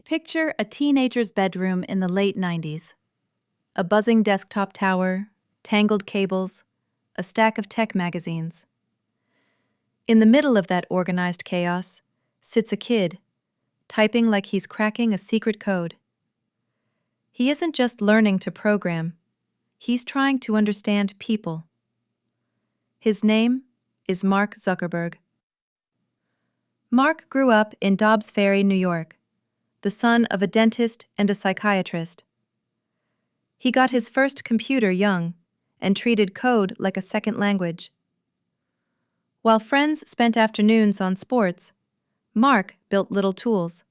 Picture a teenager's bedroom in the late 90s. A buzzing desktop tower, tangled cables, a stack of tech magazines. In the middle of that organized chaos sits a kid, typing like he's cracking a secret code. He isn't just learning to program, he's trying to understand people. His name is Mark Zuckerberg. Mark grew up in Dobbs Ferry, New York, the son of a dentist and a psychiatrist. He got his first computer young and treated code like a second language. While friends spent afternoons on sports, Mark built little tools.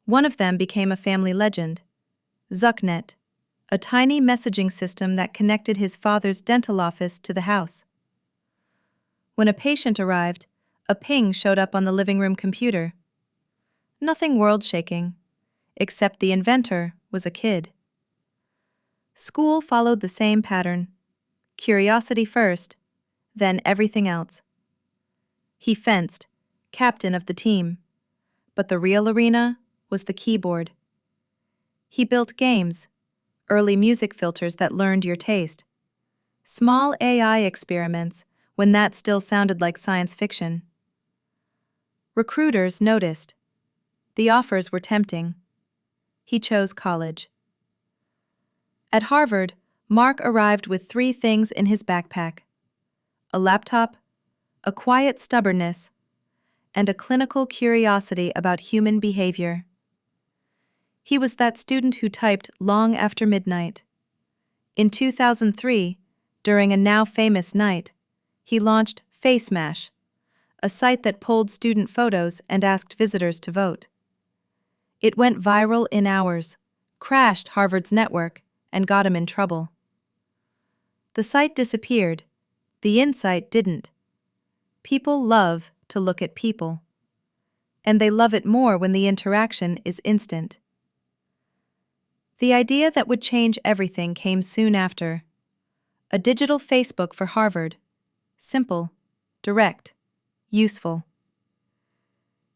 One of them became a family legend, ZuckNet, a tiny messaging system that connected his father's dental office to the house. When a patient arrived, a ping showed up on the living room computer. Nothing world-shaking, except the inventor was a kid. School followed the same pattern: curiosity first, then everything else. He fenced, captain of the team, but the real arena was the keyboard. He built games, early music filters that learned your taste, small AI experiments when that still sounded like science fiction. Recruiters noticed. The offers were tempting. He chose college. At Harvard, Mark arrived with 3 things in his backpack: a laptop, a quiet stubbornness, and a clinical curiosity about human behavior. He was that student who typed long after midnight. In 2003, during a now-famous night, he launched FaceMash, a site that pulled student photos and asked visitors to vote. It went viral in hours, crashed Harvard's network, and got him in trouble. The site disappeared. The insight didn't. People love to look at people. And they love it more when the interaction is instant. The idea that would change everything came soon after. A digital Facebook for Harvard. Simple, direct, useful.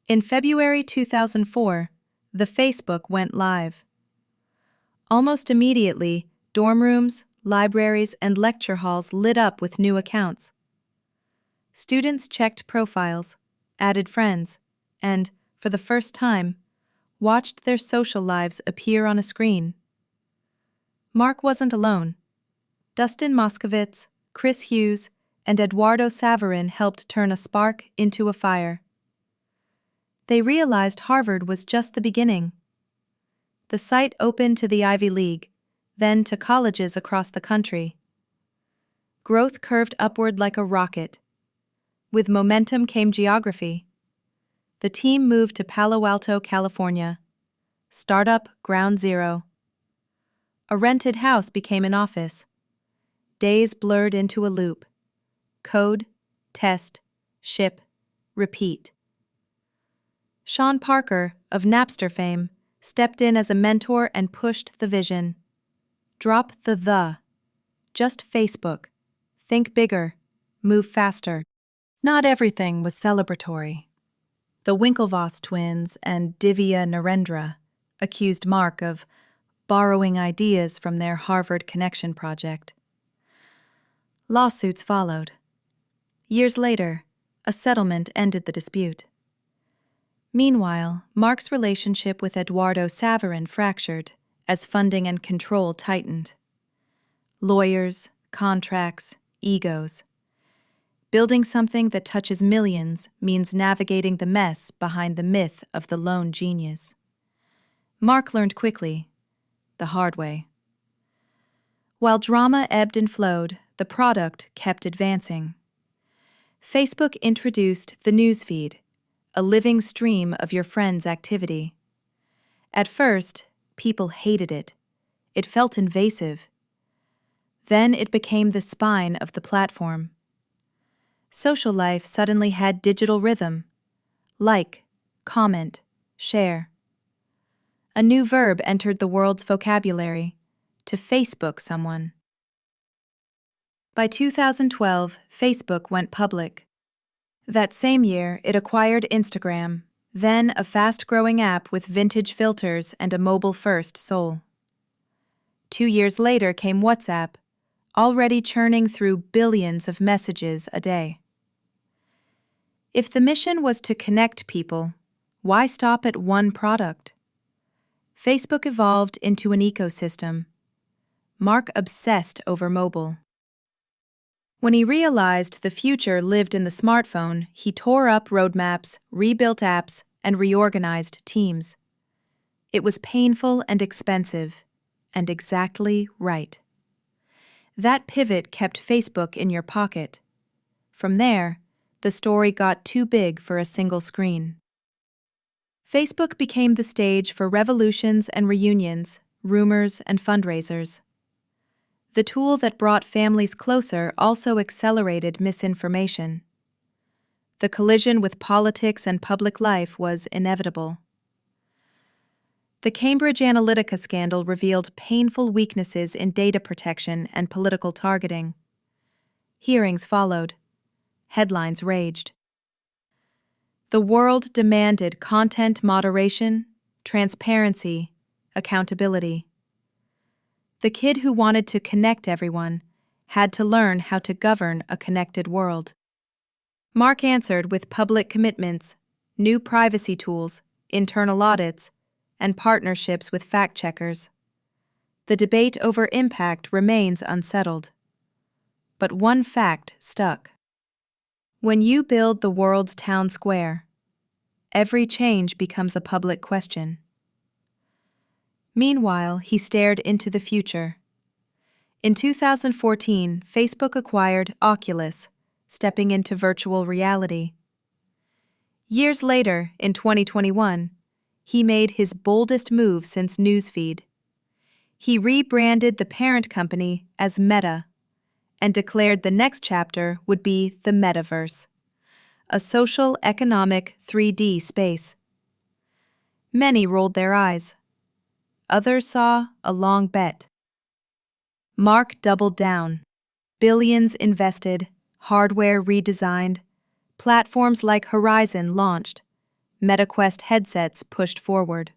In February 2004, the Facebook went live. Almost immediately, dorm rooms, libraries, and lecture halls lit up with new accounts. Students checked profiles, added friends, and, for the first time, watched their social lives appear on a screen. Mark wasn't alone. Dustin Moskovitz, Chris Hughes, and Eduardo Saverin helped turn a spark into a fire. They realized Harvard was just the beginning. The site opened to the Ivy League, then to colleges across the country. Growth curved upward like a rocket. With momentum came geography. The team moved to Palo Alto, California. Startup ground zero. A rented house became an office. Days blurred into a loop. Code, test, ship, repeat. Sean Parker, of Napster fame, stepped in as a mentor and pushed the vision. Drop the. Just Facebook. Think bigger. Move faster. Not everything was celebratory. The Winklevoss twins and Divya Narendra accused Mark of borrowing ideas from their Harvard Connection project. Lawsuits followed. Years later, a settlement ended the dispute. Meanwhile, Mark's relationship with Eduardo Saverin fractured as funding and control tightened. Lawyers, contracts, egos. Building something that touches millions means navigating the mess behind the myth of the lone genius. Mark learned quickly, the hard way. While drama ebbed and flowed, the product kept advancing. Facebook introduced the newsfeed, a living stream of your friends' activity. At first, people hated it. It felt invasive. Then it became the spine of the platform. Social life suddenly had digital rhythm. Like, comment, share. A new verb entered the world's vocabulary: to Facebook someone. By 2012, Facebook went public. That same year, it acquired Instagram, then a fast-growing app with vintage filters and a mobile-first soul. 2 years later came WhatsApp, already churning through billions of messages a day. If the mission was to connect people, why stop at one product? Facebook evolved into an ecosystem. Mark obsessed over mobile. When he realized the future lived in the smartphone, he tore up roadmaps, rebuilt apps, and reorganized teams. It was painful and expensive, and exactly right. That pivot kept Facebook in your pocket. From there, the story got too big for a single screen. Facebook became the stage for revolutions and reunions, rumors and fundraisers. The tool that brought families closer also accelerated misinformation. The collision with politics and public life was inevitable. The Cambridge Analytica scandal revealed painful weaknesses in data protection and political targeting. Hearings followed. Headlines raged. The world demanded content moderation, transparency, accountability. The kid who wanted to connect everyone had to learn how to govern a connected world. Mark answered with public commitments, new privacy tools, internal audits, and partnerships with fact-checkers. The debate over impact remains unsettled. But one fact stuck. When you build the world's town square, every change becomes a public question. Meanwhile, he stared into the future. In 2014, Facebook acquired Oculus, stepping into virtual reality. Years later, in 2021, he made his boldest move since Newsfeed. He rebranded the parent company as Meta and declared the next chapter would be the Metaverse, a social, economic 3D space. Many rolled their eyes. Others saw a long bet. Mark doubled down. Billions invested, hardware redesigned, platforms like Horizon launched, MetaQuest headsets pushed forward.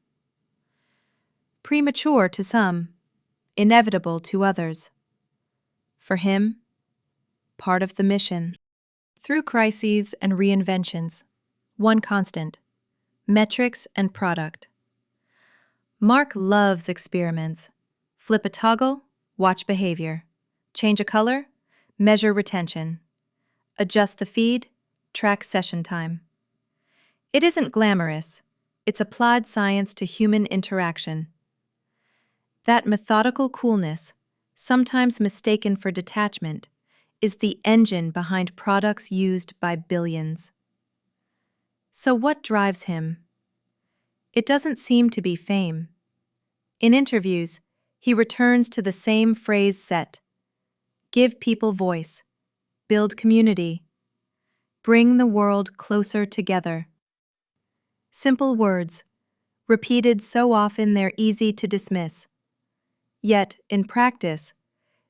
Premature to some, inevitable to others. For him, part of the mission. Through crises and reinventions, one constant: metrics and product. Mark loves experiments. Flip a toggle, watch behavior. Change a color, measure retention. Adjust the feed, track session time. It isn't glamorous. It's applied science to human interaction. That methodical coolness, sometimes mistaken for detachment, is the engine behind products used by billions. So what drives him? It doesn't seem to be fame. In interviews, he returns to the same phrase set: give people voice, build community, bring the world closer together. Simple words, repeated so often they're easy to dismiss. Yet, in practice,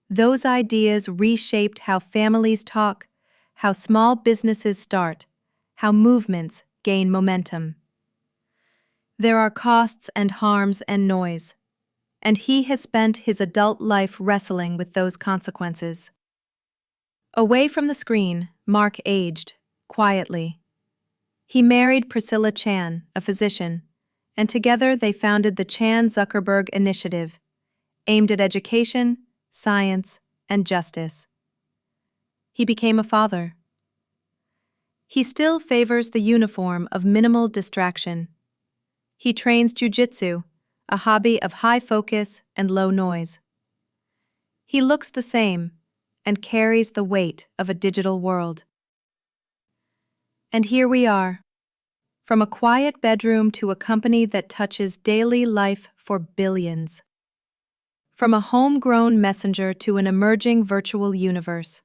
those ideas reshaped how families talk, how small businesses start, how movements gain momentum. There are costs and harms and noise, and he has spent his adult life wrestling with those consequences. Away from the screen, Mark aged, quietly. He married Priscilla Chan, a physician, and together they founded the Chan Zuckerberg Initiative, aimed at education, science, and justice. He became a father. He still favors the uniform of minimal distraction. He trains jujitsu, a hobby of high focus and low noise. He looks the same and carries the weight of a digital world. And here we are, from a quiet bedroom to a company that touches daily life for billions. From a homegrown messenger to an emerging virtual universe.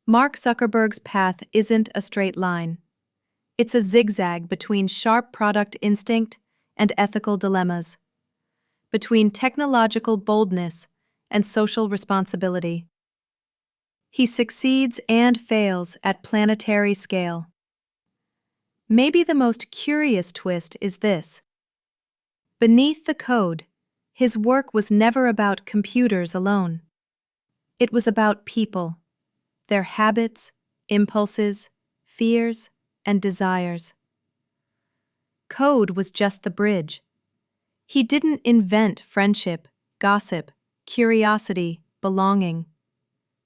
Mark Zuckerberg's path isn't a straight line. It's a zigzag between sharp product instinct and ethical dilemmas, between technological boldness and social responsibility. He succeeds and fails at planetary scale. Maybe the most curious twist is this. Beneath the code, his work was never about computers alone. It was about people, their habits, impulses, fears, and desires. Code was just the bridge. He didn't invent friendship, gossip, curiosity, belonging.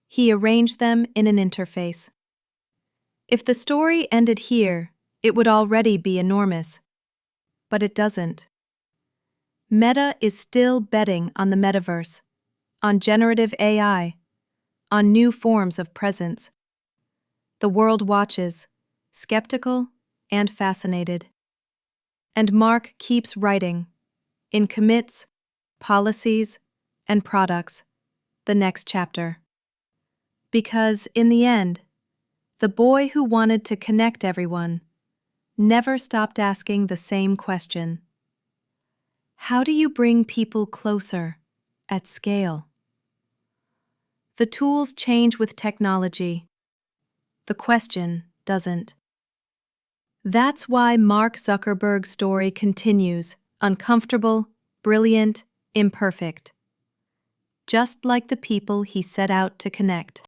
He arranged them in an interface. If the story ended here, it would already be enormous. But it doesn't. Meta is still betting on the metaverse, on generative AI, on new forms of presence. The world watches, skeptical and fascinated. And Mark keeps writing, in commits, policies, and products, the next chapter. Because, in the end, the boy who wanted to connect everyone never stopped asking the same question. How do you bring people closer, at scale? The tools change with technology. The question doesn't. That's why Mark Zuckerberg's story continues, uncomfortable, brilliant, imperfect. Just like the people he set out to connect.